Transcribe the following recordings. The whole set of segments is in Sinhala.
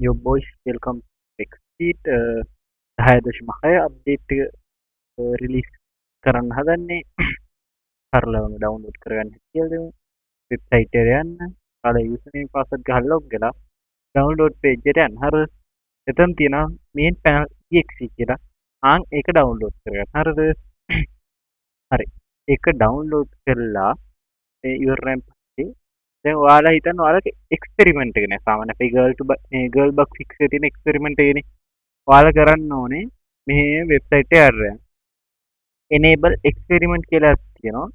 Your boys welcome to Exceed 10.6 update එක රිලීස් කරන්න හදන්නේ. සරලවම ඩවුන්ලෝඩ් කරගන්න කියලා දෙමු. වෙබ්සයිට් එකට යන්න. කාලේ යූසර් නේම් පාස්වර්ඩ් ගහලා ලොග් වෙලා ඩවුන්ලෝඩ් පේජ් එකට යන්න. හරිද? එතන තියෙනවා main panel exe කියලා. ආන් ඒක ඩවුන්ලෝඩ් කරගන්න. හරිද? හරි. ඒක ඩවුන්ලෝඩ් කරලා මේ ඉවරයෙන් පස්සේ දැන් ඔයාලා හිතන්න ඔයාලගේ එක්ස්පෙරිමන්ට් එක නේ සාමාන්‍ය අපේ ගර්ල් බග් ෆික්ස් එකේ තියෙන එක්ස්පෙරිමන්ට් එකනේ. ඔයාලා කරන්න ඕනේ මේ වෙබ්සයිට් එක අරගෙන enable experiment කියලා තියෙනවා.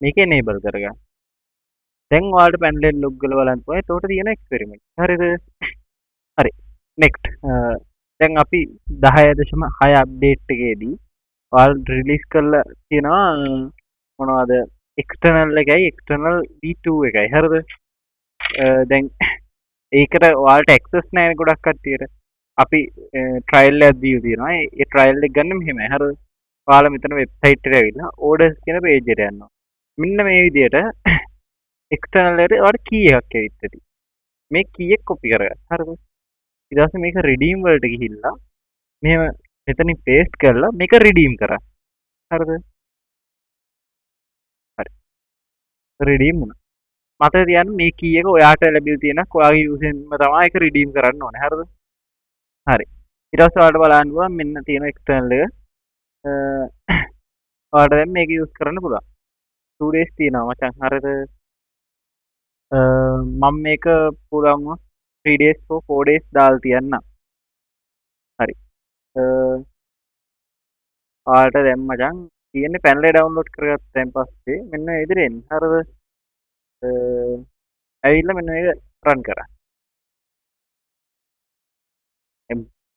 මේක enable කරගන්න. දැන් ඔයාලට පැනලෙන් ලොග් කරලා බලන්න පුළුවන්. එතකොට තියෙන එක්ස්පෙරිමන්ට්. හරිද? හරි. next. දැන් අපි 10.6 අප්ඩේට් එකේදී ඔයාලා රිලීස් කරලා තියෙනවා මොනවද? එක්ස්ටර්නල් එකයි එක්ස්ටර්නල් v2 එකයි. හරිද? දැන් ඒකට ඔයාලට ඇක්සස් නැහැ ගොඩක් කට්ටියට. අපි ට්‍රයිල් එකක් දීලා තියෙනවා. ඒ ට්‍රයිල් එක ගන්න මෙහෙමයි. හරිද? ඔයාලා මෙතන වෙබ්සයිට් එකට ඇවිල්ලා ඕඩර්ස් කියන පේජ් එකට යනවා. මෙන්න මේ විදිහට එක්ස්ටර්නල් එකට ඔයාලට කී එකක් ඇවිත් ඇති. මේ කී එක කොපි කරගන්න. හරිද? ඊට පස්සේ මේක රිඩීම් වලට ගිහිල්ලා මෙහෙම මෙතනින් පේස්ට් කරලා මේක රිඩීම් කරන්න. හරිද? හරි. රිඩීම් වුණා. මතක තියාගන්න මේ කී එක ඔයාට ලැබිලා තියෙනක් ඔයාගේ යූසර්ම තමයි ඒක රිඩීම් කරන්න ඕනේ. හරිද? හරි. ඊට පස්සේ ඔයාලට බලන්න පුළුවන් මෙන්න තියෙන එක්ස්ටර්නල් එක. ඔයාලට දැන් මේක යූස් කරන්න පුළුවන්. 2 days තියෙනවා මචං. හරිද? මම මේක පුළුවන් 3 days or 4 days දාලා තියන්නම්. හරි. ඔයාලට දැන් මචං තියෙන්නේ පැනල් එක ඩවුන්ලෝඩ් කරගත්තයින් පස්සේ මෙන්න මේ විදිහට එන්න. හරිද? ඇවිල්ලා මෙන්න මේක රන් කරන්න.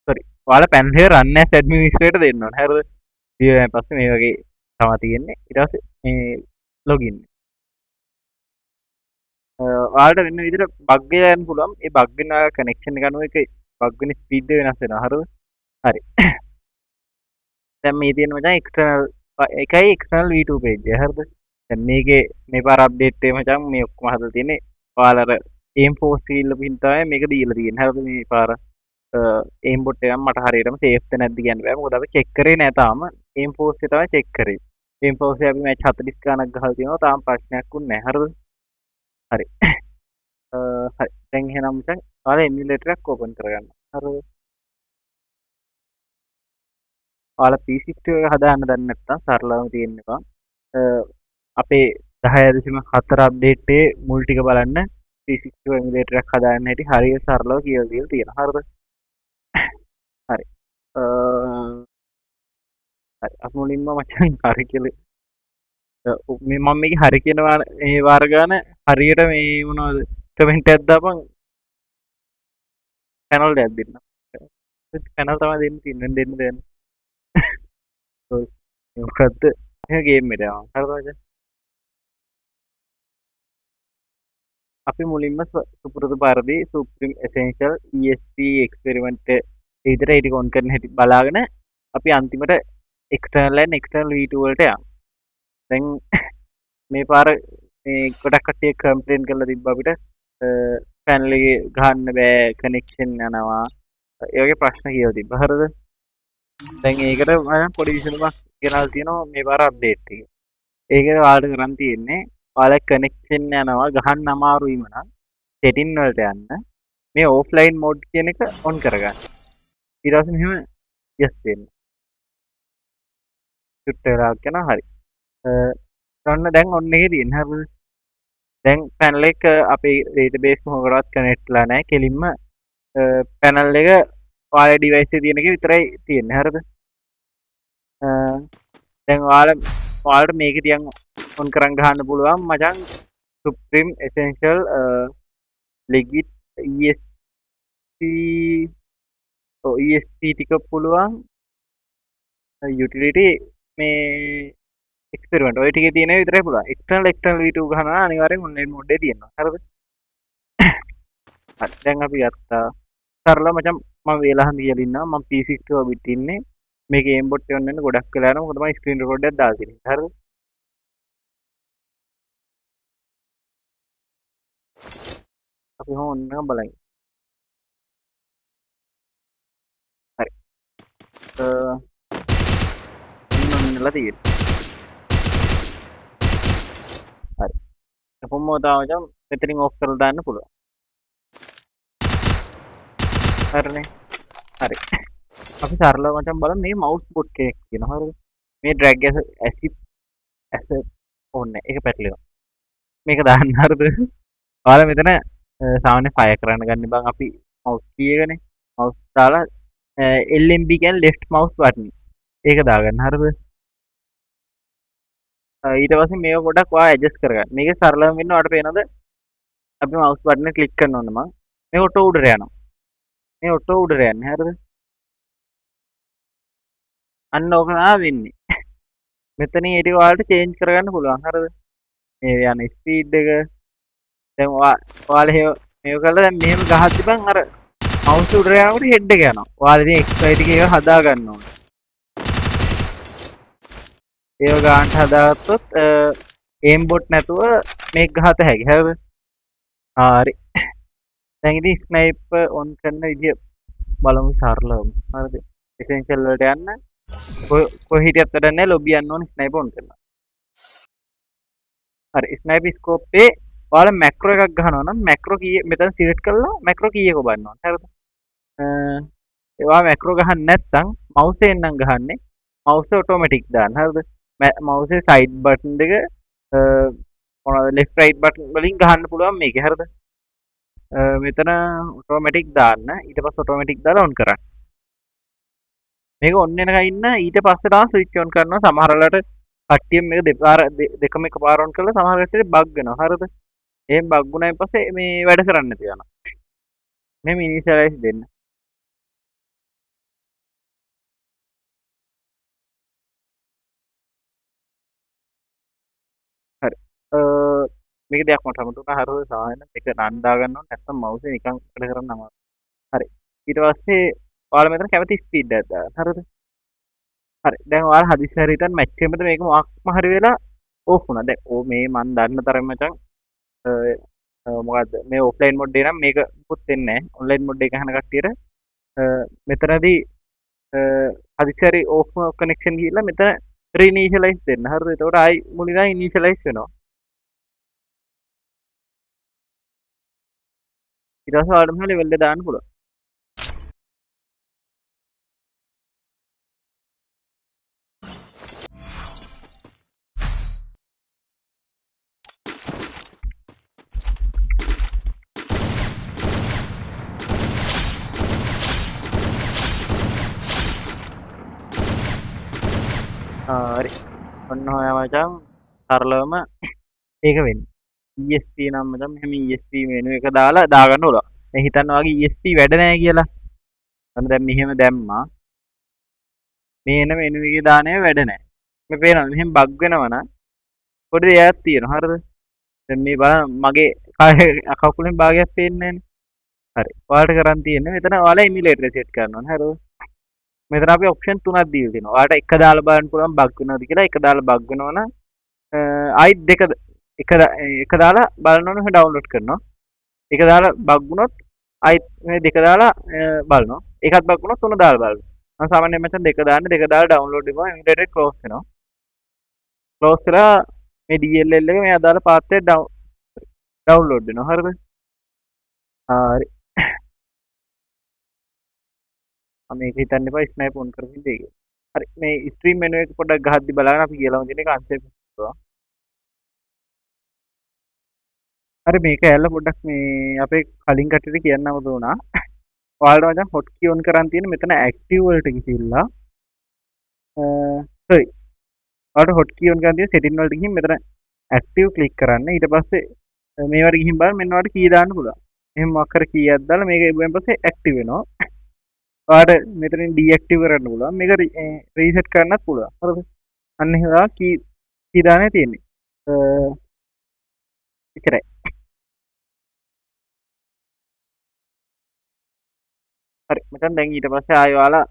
සෝරි. ඔයාලා පැනල් එක රන් as administrator දෙන්න ඕනේ. හරිද? ඊට පස්සේ මේ වගේ තමයි තියෙන්නේ. ඊට පස්සේ මේ ලොගින්. ඔයාලට වෙන විදිහට බග් එක යන්න පුළුවන්. ඒ බග් වෙන කනෙක්ෂන් එක අනුව ඒක බග් වෙන ස්පීඩ් එක වෙනස් වෙනවා. හරිද? හරි. දැන් මේ තියෙන මචං එක්ස්ටර්නල් එකයි එක්ස්ටර්නල් v2 පේජ් එක. හරිද? දැන් මේකේ මේ පාර අප්ඩේට් එක මචං මේ ඔක්කොම හදලා තියෙන්නේ. ඔයාලා අර aim force කියලා පින් තමයි මේක දීලා තියෙන්නේ. හරිද? මේ පාර aim bot එක මට හරියටම සේෆ්ද නැද්ද කියන්න බෑ. මොකද අපි චෙක් කරේ නෑ තාම. aim force එක තමයි චෙක් කරේ. aim force එක අපි මැච් 40 ගණක් ගහලා තියෙනවා. තාම ප්‍රශ්නයක් වුණේ නෑ. හරිද? හරි. හරි. දැන් එහෙනම් මචං ඔයාලා emulator එකක් ඕපන් කරගන්න. හරිද? ඔයාලා P60 එක හදාන්න දන්නේ නැත්නම් සරලවම තියෙනවා. අපේ 10.4 අප්ඩේට් එකේ මුල් ටික බලන්න P60 emulator එකක් හදාන්න හැටි හරිය සරලව කියලා දීලා තියෙනවා. හරිද? හරි. හරි. අපි මුලින්ම මචං හරි කියලා මේ මම මේක හරි කියන මේ වාර ගාන හරියට මේ මොනවද කමෙන්ට් එකක් දාපන් පැනල් එකක් දෙන්න. පැනල් තමයි දෙන්න තියෙන්නේ දෙන්න දෙන්න. මොකද්ද? මේ ගේම් එකට යනවා. හරිද? අපි මුලින්ම සුපුරුදු පරිදි සුප්‍රීම එසෙන්ෂල් ESP එක්ස්පෙරිමන්ට් විතර ඒක ඔන් කරන හැටි බලාගෙන අපි අන්තිමට එක්ස්ටර්නල් and එක්ස්ටර්නල් V2 වලට යමු. දැන් මේ පාර මේ ගොඩක් කට්ටිය කම්ප්ලේන්ට් කරලා තිබ්බ අපිට පැනල් එකේ ගහන්න බෑ කනෙක්ෂන් යනවා. ඒ වගේ ප්‍රශ්න කියලා තිබ්බා. හරිද? දැන් ඒකට මම පොඩි විසඳුමක් ගෙනල්ලා තියෙනවා මේ පාර අප්ඩේට් එකේ. ඒකේ ඔයාලට කරන් තියෙන්නේ ඔයාලා කනෙක්ෂන් යනවා ගහන්න අමාරුයිම නම් සෙටින් වලට යන්න මේ ඕෆ්ලයින් මෝඩ් කියන එක ඔන් කරගන්න. ඊට පස්සේ මෙහෙම yes දෙන්න. චුට්ට වෙලාවක් යනවා හරි. ඔන්න දැන් ඔන්න එකේ තියෙන හරිද? දැන් පැනල් එක අපේ ඩේටාබේස් මොකකටවත් කනෙක්ට් වෙලා නැහැ. කෙලින්ම පැනල් එක ඔයාලේ ඩිවයිස් එකේ තියෙන එක විතරයි තියෙන්නේ. හරිද? දැන් ඔයාලට මේක තියන් ඔන් කරන් ගහන්න පුළුවන් මචං සුප්‍රීම එසෙන්ෂල් ලෙගිට් ESP ESP ටික පුළුවන් යුටිලිටි මේ එක්ස්පෙරිමන්ට් ඔය ටිකේ තියෙන විතරයි පුළුවන්. එක්ස්ටර්නල් V2 ගහනවා අනිවාර්යෙන් ඔන්ලයින් මෝඩ් එකේ තියෙනවා. හරිද? හරි. දැන් අපි ගත්තා. සරල මචං මම වේලහන් කියලා ඉන්නවා. මම P60 ඔබිට ඉන්නේ. මේක aim bot එක වෙන්න ගොඩක් වෙලා යනවා. මොකද මම ස්ක්‍රීන් රෙකෝඩ් එකක් දාලා තියෙනවා. හරිද? අපි ඔන්න බලමු. ඔන්නලා තියෙන්නේ. හරි. කොහොමද මචං මෙතනින් ඕෆ් කරලා දාන්න පුළුවන්. හරිනේ. හරි. අපි සරලව මචං බලමු මේ මවුස් බොට් කෙනෙක් කියනවා. හරිද? මේ ඩ්‍රැග් ඇස ඕනේ. ඒක පැටලෙනවා. මේක දාන්න හරිද? ඔයාලා මෙතන සාමාන්‍ය ෆයර් කරන්න ගන්න බං අපි මවුස් කී එකනේ. මවුස් දාලා LMB කියන්නේ left mouse button. ඒක දාගන්න හරිද? ඊට පස්සේ මේක පොඩක් ඔයා ඇඩ්ජස්ට් කරගන්න. මේකේ සරලවම වෙන්න ඔයාලට පේනවද? අපි මවුස් බටන් එක ක්ලික් කරන ඕන මම. මේ ඔටෝ උඩට යනවා. මේ ඔටෝ උඩට යන්නේ හරිද? අන්න ඕක තමයි වෙන්නේ. මෙතනින් ඊට ඔයාලට චේන්ජ් කරගන්න පුළුවන් හරිද? මේ යන ස්පීඩ් එක දැන් ඔයාලා මේක කළා දැන් මෙහෙම ගහද්දි බං අර මවුස් උඩට යනකොට හෙඩ් එක යනවා. ඔයාලා ඉතින් එක්ස්ප්ලයිට් එකේ ඒක හදා ගන්න ඕනේ. ඒව ගන්නට හදාගත්තොත් ඒම් බොට් නැතුව මේක ගහත හැකි. හරිද? හරි. දැන් ඉතින් ස්නයිපර් ඔන් කරන විදිය බලමු සරලවම. හරිද? එසෙන්ෂල් වලට යන්න. කොහේ හිටියත් වැඩක් නැහැ ලොබි යන්න ඕනේ ස්නයිපර් ඔන් කරනවා. හරි. ස්නයිපර් ස්කෝපේ ඔයාලා මැක්‍රෝ එකක් ගහනවා නම් මැක්‍රෝ කීය මෙතන සිලෙක්ට් කරලා මැක්‍රෝ කීයක බලන්න ඕනේ. හරිද? ඒවා මැක්‍රෝ ගහන්න නැත්නම් මවුස් එකෙන් නම් ගහන්නේ. මවුස් එක ඔටෝමැටික් දාන්න. හරිද? මවුස් එකේ සයිඩ් බටන් දෙක මොනවද left right බටන් වලින් ගහන්න පුළුවන් මේකේ. හරිද? මෙතන ඔටෝමැටික් දාන්න. ඊට පස්සේ ඔටෝමැටික් දාලා ඔන් කරන්න. මේක ඔන් වෙනකන් ඉන්න ඊට පස්සේ තමයි ස්විච් ඔන් කරනවා. සමහර වෙලාවට කට්ටිය මේක දෙකම එකපාර ඔන් කරලා සමහර කට්ටියට බග් වෙනවා. හරිද? එහෙම බග් වුණායින් පස්සේ මේ වැඩ කරන්නේ නැති යනවා. මේ ඉනිෂියලයිස් දෙන්න. හරි. මේක දෙයක් මට හමුතුනා හරිද? සාමාන්‍යයෙන් මේක රන් දා ගන්න ඕනේ නැත්නම් මවුස් එක නිකන් වැඩ කරන්න අමාරුයි. හරි. ඊට පස්සේ ඔයාලා මෙතන කැමති ස්පීඩ් එකක් දාන්න. හරිද? හරි. දැන් ඔයාලා හදිස්සි හරි හිටන් මැච් එකෙ මේක මොකක්ම හරි වෙලා ඕෆ් වුණා. දැන් මේ මන් දන්න තරම් මචං මොකද්ද මේ ඔෆ්ලයින් මොඩ් එක නම් මේක මුකුත් වෙන්නේ නැහැ. ඔන්ලයින් මොඩ් එක ගහන කට්ටියට මෙතනදී හදිස්සි හරි ඕෆ් කනෙක්ෂන් ගිහිල්ලා මෙතන රීඉනිෂියලයිස් දෙන්න. හරිද? එතකොට ආයි මුලින්ම ඉනිෂියලයිස් වෙනවා. ඊට පස්සේ ඔයාලට මෙහෙම ලෙවල් එක දාන්න පුළුවන්. හරි. ඔන්න ඔය මචං සරලවම ඒක වෙන්නේ. ESP නම් මචං මෙහෙම ESP මෙනු එක දාලා දාගන්න ඕන. දැන් හිතන්න වගේ ESP වැඩ නැහැ කියලා. අන්න දැන් මෙහෙම දැම්මා. මේ එන මෙනු එකේ දාන්නේ වැඩ නැහැ. මේ පේනවද? මෙහෙම බග් වෙනවා නම් පොඩි දෙයක් තියෙනවා. හරිද? දැන් මේ බලන්න මගේ කකුලෙන් භාගයක් පේන්නේ නැහැනේ. හරි. ඔයාලට කරන් තියෙන්නේ මෙතන ඔයාලා එමියුලේටර් සෙට් කරන්න ඕනේ. හරිද? මෙතන අපි ඔප්ෂන් තුනක් දීලා තියෙනවා. ඔයාලට එක දාලා බලන්න පුළුවන් බග් වෙනවද කියලා. එක දාලා බග් වෙනවා නම් ආයිත් එක දාලා බලන්න ඕනේ ඩවුන්ලෝඩ් කරනවා. එක දාලා බග් වුණොත් ආයිත් මේ දෙක දාලා බලනවා. එකත් බග් වුණොත් තුන දාලා බලනවා. මම සාමාන්‍යයෙන් මෙතන දෙක දාන්නේ දෙක දාලා ඩවුන්ලෝඩ් කරනවා එමියුලේටර් ක්ලෝස් වෙනවා. ක්ලෝස් කරලා මේ DLL එක මේ අදාළ පාත් එක ඩවුන්ලෝඩ් වෙනවා. හරිද? හරි. මේක හිතන්න එපා ස්නයිප් ඔන් කරමින් දෙක. හරි මේ ස්ට්‍රීම් මෙනු එක පොඩ්ඩක් ගහද්දි බලන්න අපි කියලාම තියෙන එක අන්සේව් කරනවා. හරි මේක ඇල්ල පොඩ්ඩක් මේ අපේ කලින් කටට කියන්නම දුනා. ඔයාලට මචං හොට් කී ඔන් කරන් තියෙන මෙතන ඇක්ටිව් වලට ගිහිල්ලා sorry. ඔයාලට හොට් කී ඔන් කරන් තියෙන සෙටින් වලට ගිහින් මෙතන ඇක්ටිව් ක්ලික් කරන්න. ඊට පස්සේ මේවට ගිහින් බලන්න මෙන්න ඔයාලට කී දාන්න පුළුවන්. එහෙම මොකක් කර කීයක් දාලා මේක ඉබ්බෙන් පස්සේ ඇක්ටිව් වෙනවා. ඔයාලට මෙතනින් ඩීඇක්ටිව් කරන්න පුළුවන්. මේක රීසෙට් කරන්නත් පුළුවන්. හරිද? අන්න එහෙම කී දාන්නේ තියෙන්නේ. එච්චරයි. හරි. මචං දැන් ඊට පස්සේ ආයෙ ඔයාලා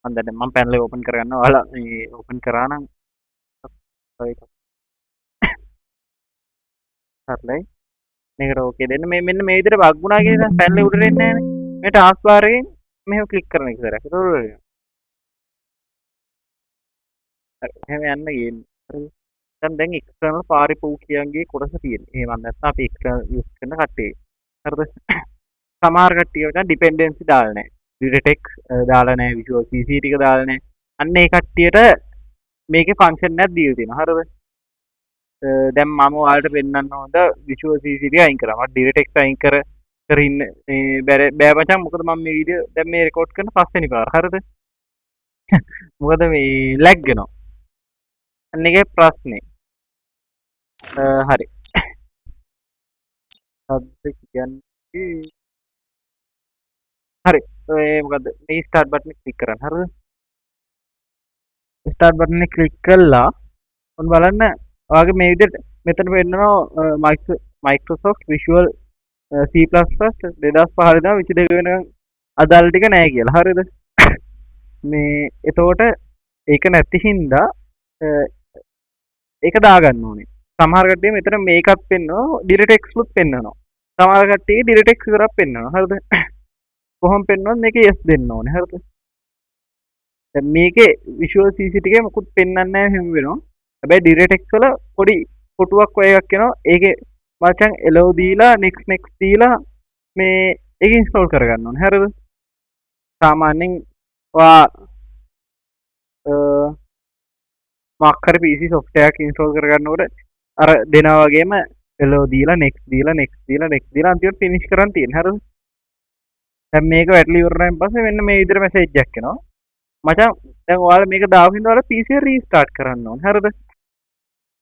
මම දැන් මම පැනල් එක ඕපන් කරගන්නවා. ඔයාලා මේ ඕපන් කරා නම් හරියි. මේකට ඕකේ දෙන්න. මේ මෙන්න මේ විදිහට බග් වුණා කියන පැනල් එක උඩට එන්නේ නැහනේ. මේ ටාස්ක් බාර් එකෙන් මෙහෙම ක්ලික් කරන එක විතරයි. ඒක එහෙම යන්න ගේන්න. හරිද? දැන් එක්ස්ටර්නල් පාරිභෝගිකයන්ගේ කොටස තියෙන්නේ. එහෙම නැත්නම් අපි එක්ස්ටර්නල් යූස් කරන කට්ටිය. හරිද? සමහර කට්ටිය නිකන් ඩිපෙන්ඩන්සි දාලා නැහැ. ඩිරෙටෙක්ස් දාලා නැහැ, විෂුවල් CC ටික දාලා නැහැ. අන්න ඒ කට්ටියට මේකේ ෆන්ක්ෂන් එකක් දීලා තියෙනවා. හරිද? දැන් මම ඔයාලට පෙන්නන්න හොඳ විෂුවල් CC ටික අයින් කරා. මට ඩිරෙටෙක්ස් අයින් කරින්න මේ බෑ මචං. මොකද මම මේ වීඩියෝ දැන් මේ රෙකෝඩ් කරන පස්වෙනි පාර. හරිද? මොකද මේ ලැග් වෙනවා. අන්න ඒකේ ප්‍රශ්නේ. හරි. සබ්ජෙක්ට් කියන්නේ හරි. ඔය මොකද්ද? මේ ස්ටාර්ට් බටන් එක ක්ලික් කරන්න. හරිද? ස්ටාර්ට් බටන් එක ක්ලික් කළා. ඔන්න බලන්න ඔයාගේ මේ විදිහට මෙතන පෙන්නනවා Microsoft Visual C++ 2015 ඉඳන් 22 වෙනකන් අදාළ ටික නැහැ කියලා. හරිද? මේ එතකොට ඒක නැති හින්දා ඒක දාගන්න ඕනේ. සමහර කට්ටිය මෙතන මේකත් පෙන්නනවා, DirectX පෙන්නනවා. සමහර කට්ටිය DirectX විතරක් පෙන්නනවා. හරිද? කොහොම පෙන්වන්නද මේක yes දෙන්න ඕනේ. හරිද? දැන් මේකේ Visual CC ටිකේ මොකුත් පෙන්වන්නේ නැහැ හිම වෙනවා. හැබැයි DirectX වල පොඩි කොටුවක් වගේ එකක් එනවා. ඒකේ මචං allow දීලා next දීලා මේ ඒක ඉන්ස්ටෝල් කරගන්න ඕනේ. හරිද? සාමාන්‍යයෙන් ඔයා මොකක් හරි PC software එකක් ඉන්ස්ටෝල් කරගන්නකොට අර දෙනා වගේම allow දීලා next දීලා අන්තිමට finish කරන් තියෙන. හරිද? දැන් මේක වැටලා ඉවරනයින් පස්සේ මෙන්න මේ විදිහට මැසේජ් එකක් එනවා. මචං දැන් ඔයාලා මේක දාපු හින්දා ඔයාලා PC එක රීස්ටාර්ට් කරන්න ඕනේ. හරිද?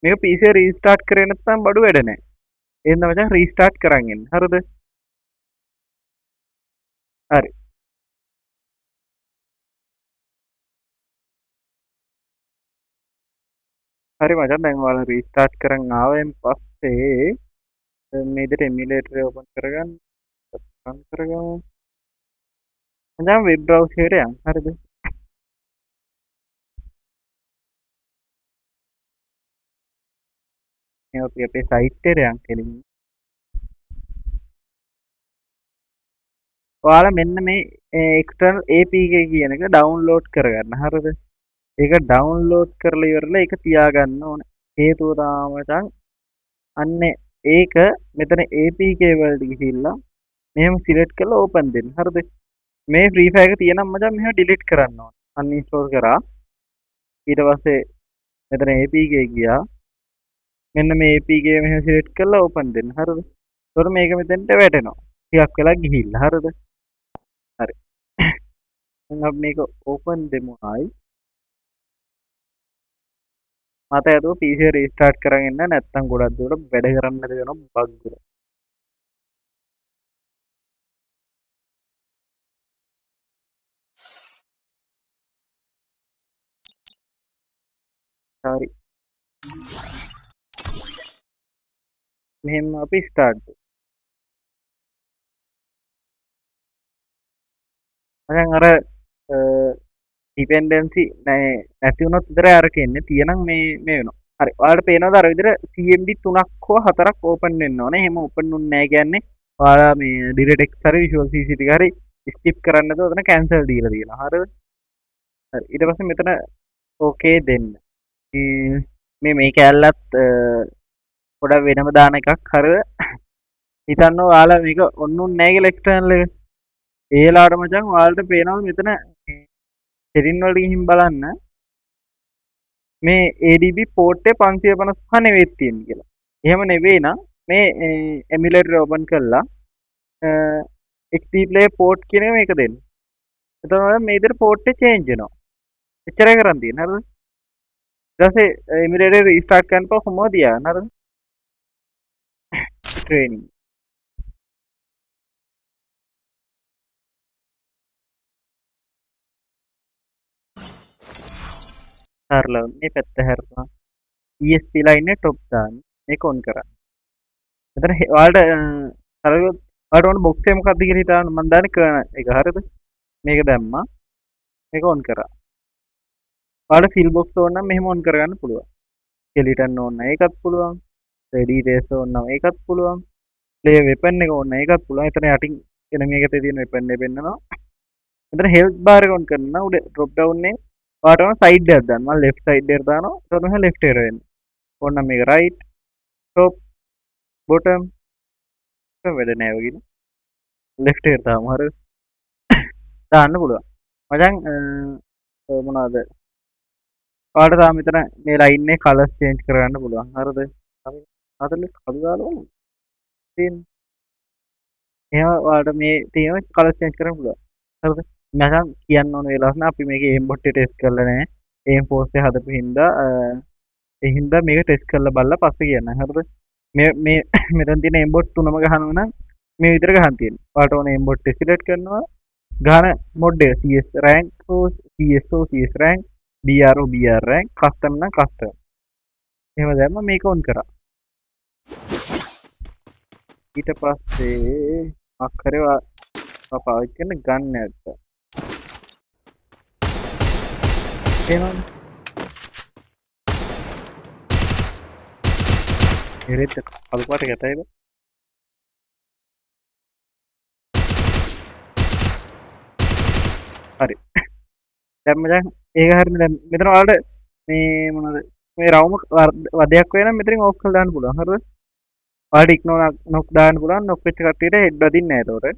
මේක PC එක රීස්ටාර්ට් කරේ නැත්නම් බඩු වැඩ නැහැ. එහෙනම් මචං රීස්ටාර්ට් කරන් එන්න. හරිද? හරි. හරි මචං දැන් ඔයාලා රීස්ටාර්ට් කරන් ආවෙන් පස්සේ මේ විදිහට එමියුලේටර් එක ඕපන් කරගන්න. රන් කරගමු. මචං වෙබ් බ්‍රවුසර් එකට යන්න. හරිද? මේ අපි අපේ සයිට් එකට යන්න කෙලින්ම. ඔයාලා මෙන්න මේ එක්ස්ටර්නල් APK කියන එක ඩවුන්ලෝඩ් කරගන්න. හරිද? ඒක ඩවුන්ලෝඩ් කරලා ඉවරලා ඒක තියාගන්න ඕනේ. හේතුව තමයි මචං අන්න ඒක මෙතන APK වලට ගිහිල්ලා මෙහෙම සිලෙක්ට් කරලා ඕපන් දෙන්න. හරිද? මේ ෆ්‍රී ෆයර් එක තියෙනම් මචං මෙහෙම ඩිලීට් කරන්න ඕනේ. අන්ඉන්ස්ටෝල් කරා. ඊට පස්සේ මෙතන APK ගියා. මෙන්න මේ APK මෙහෙම සිලෙක්ට් කරලා ඕපන් දෙන්න. හරිද? එතකොට මේක මෙතෙන්ට වැටෙනවා. ටිකක් වෙලා ගිහිල්ලා. හරිද? හරි. දැන් අපි මේක ඕපන් දෙමු ආයි. මට හිතුවා PC එක රීස්ටාර්ට් කරගෙන ඉන්න නැත්නම් ගොඩක් දුරට වැඩ කරන්න නැති වෙනවා බග් වල. හරි. මෙහෙම අපි ස්ටාර්ට්. දැන් අර ඩිපෙන්ඩන්සි නැති වුණොත් විතරයි අරක එන්නේ. තියෙනම් මේ වෙනවා. හරි. ඔයාලට පේනවද අර විදිහට CMD 3ක් හෝ 4ක් ඕපන් වෙන්න ඕනේ. එහෙම ඕපන් වුන්නේ නැහැ කියන්නේ ඔයාලා මේ DirectX හරි Visual CC ටික හරි ස්කිප් කරන්න නැතුව ඔතන කැන්සල් දීලා තියෙනවා. හරිද? හරි. ඊට පස්සේ මෙතන ඕකේ දෙන්න. මේ කැලලත් පොඩක් වෙනම දාන එකක්. හරිද? හිතන්න ඔයාලා මේක ඔන්නුන්නේ නැහැ කියලා එක්ස්ටර්නල් එක. ඒ වෙලාවට මචං ඔයාලට පේනවා මෙතන සෙටින් වලට ගිහින් බලන්න මේ ADB පෝර්ට් එක 555 නෙවෙයි තියෙන්නේ කියලා. එහෙම නෙවෙයි නම් මේ එමියුලේටර් ඕපන් කරලා XP player port කියන එක මේක දෙන්න. එතකොට මේ විදිහට port එක change වෙනවා. එච්චරයි කරන් තියෙන්නේ. හරිද? ඊට පස්සේ එමියුලේටර් රීස්ටාර්ට් කරනකොට කොහොමද තියාගන්න. හරිද? training හරලා මේ පැත්ත හැරලා ESP line එක top දාන්න. මේක on කරන්න. එතන ඔයාලට හරියට ඔයාලට ඕන box එක මොකක්ද කියලා හිතාගන්න. මම දාන්නේ kernel එක. හරිද? මේක දැම්මා. මේක on කරා. ඔයාලට fill box ඕන නම් මෙහෙම on කරගන්න පුළුවන්. skeleton ඕන නම් ඒකත් පුළුවන්. ready trace ඕන නම් ඒකත් පුළුවන්. play weapon එක ඕන නම් ඒකත් පුළුවන්. එතන යටින් එන මේකට තියෙන weapon එක පෙන්නනවා. මෙතන health bar එක on කරනවා. උඩ drop down එකෙන් ඔයාලටම සයිඩ් එකක් දාන්න. මම left side එකට දානවා. එතකොට මෙහෙම left එකට වෙන්නේ. ඕන්න මේක right, top, bottom වැඩ නෑ වගේ. left එකට දාමු. හරිද? දාන්න පුළුවන්. මචං මොනවද? ඔයාලට තාම මෙතන මේ line එකේ colours change කරගන්න පුළුවන්. හරිද? අතල කළු දාලා බලන්න. තියෙන්නේ. එහෙම ඔයාලට මේ තියෙන colours change කරන්න පුළුවන්. හරිද? මචං කියන්න ඕන වෙලාවක් නෑ අපි මේකේ aim bot එක test කරලා නෑ. aim force එක හදපු හින්දා ඒ හින්දා මේක test කරලා බලලා පස්සේ කියන්න. හරිද? මේ මෙතන තියෙන aim bot තුනම ගහනවා නම් මේ විදිහට ගහන්න තියෙනවා. ඔයාලට ඕන aim bot එක select කරනවා. ගහන mod එක CS rank CSO CS rank BRO BR rank custom නම් custom. එහෙම දැම්ම මේක on කරා. ඊට පස්සේ අක්කරේ පාවිච්චි කරන ගන්න එක. එහෙනම් ඉරෙත් කළු පාට ගැටයිද? හරි. දැන් මචං ඒක හරිනේ. දැන් මෙතන ඔයාලට මේ මොනවද මේ රවුම වදයක් වෙන නම් මෙතනින් ඕෆ් කරලා දාන්න පුළුවන්. හරිද? ඔයාලට ඉග්නෝර් නොක් දාන්න පුළුවන්. නොක් වෙච්ච කට්ටියට හෙඩ් වදින්නේ නැහැ ඒතකොට.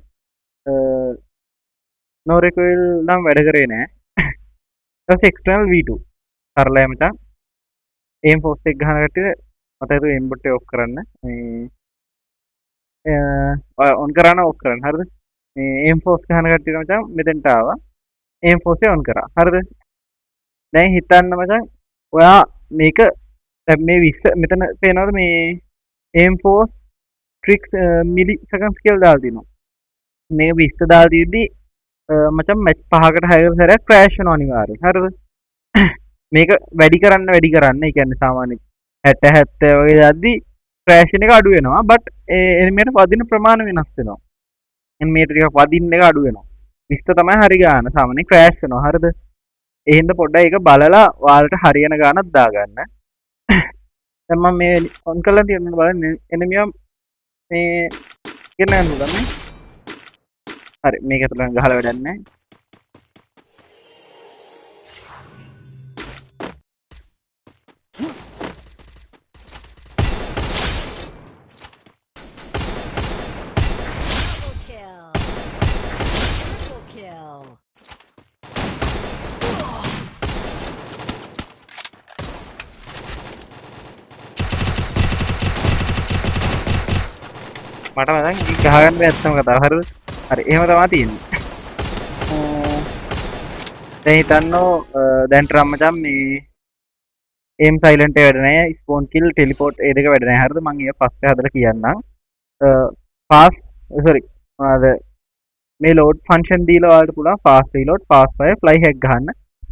no recoil නම් වැඩ කරේ නැහැ. ඊට පස්සේ external V2 කරලා මචං aim force එක ගහන කට්ටියට මට හිතුවා aim bot එක ඔෆ් කරන්න. මේ on කරාන ඔෆ් කරන්න. හරිද? මේ aim force ගහන කට්ටියට මචං මෙතෙන්ට ආවා. aim force එක on කරා. හරිද? දැන් හිතන්න මචං ඔයා මේක දැන් මේ 20 මෙතන පේනවද මේ aim force tricks milli seconds කියලා දාලා තිනවා. මේක 20 දාලා තියෙද්දි මචං මැච් 5කට 6කට සැරයක් ක්‍රෑෂ් වෙනවා අනිවාර්යෙන්. හරිද? මේක වැඩි කරන්න ඒ කියන්නේ සාමාන්‍ය 60 70 වගේ දාද්දි ක්‍රෑෂ් වෙන එක අඩු වෙනවා. බට් එනිමේට වදින ප්‍රමාණය වෙනස් වෙනවා. එනිමේට ටික වදින්න එක අඩු වෙනවා. 20 තමයි හරි ගාන. සාමාන්‍යයෙන් ක්‍රෑෂ් වෙනවා. හරිද? ඒ හින්දා පොඩ්ඩක් ඒක බලලා ඔයාලට හරියන ගානක් දාගන්න. දැන් මම මේ ඔන් කරලා තියෙනවා බලන්න. එනිමියා මේ කියන්න යනවා නේ. හරි මේක තුලන් ගහලා වැඩක් නැහැ. මට දැන් ගහගන්න ඇත්තම කතාව. හරිද? හරි එහෙම තමයි තියෙන්නේ. දැන් හිතන්නෝ දැන් ට්‍රම් මචං මේ aim silent එක වැඩ නැහැ. spawn kill teleport ඒ දෙක වැඩ නැහැ. හරිද? මම ඒක පස්සේ හදලා කියන්නම්. fast sorry මොනවාද මේ load function දීලා ඔයාලට පුළුවන් fast reload fast fire fly hack ගහන්න.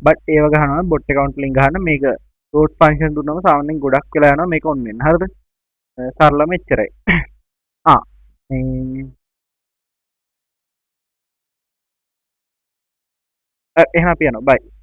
but ඒව ගහනවා bot account වලින් ගහන්න. මේක load function දුන්නම සාමාන්‍යයෙන් ගොඩක් වෙලා යනවා මේක on වෙන්න. හරිද? සරලම එච්චරයි. එහෙනම් අපි යනවා. bye.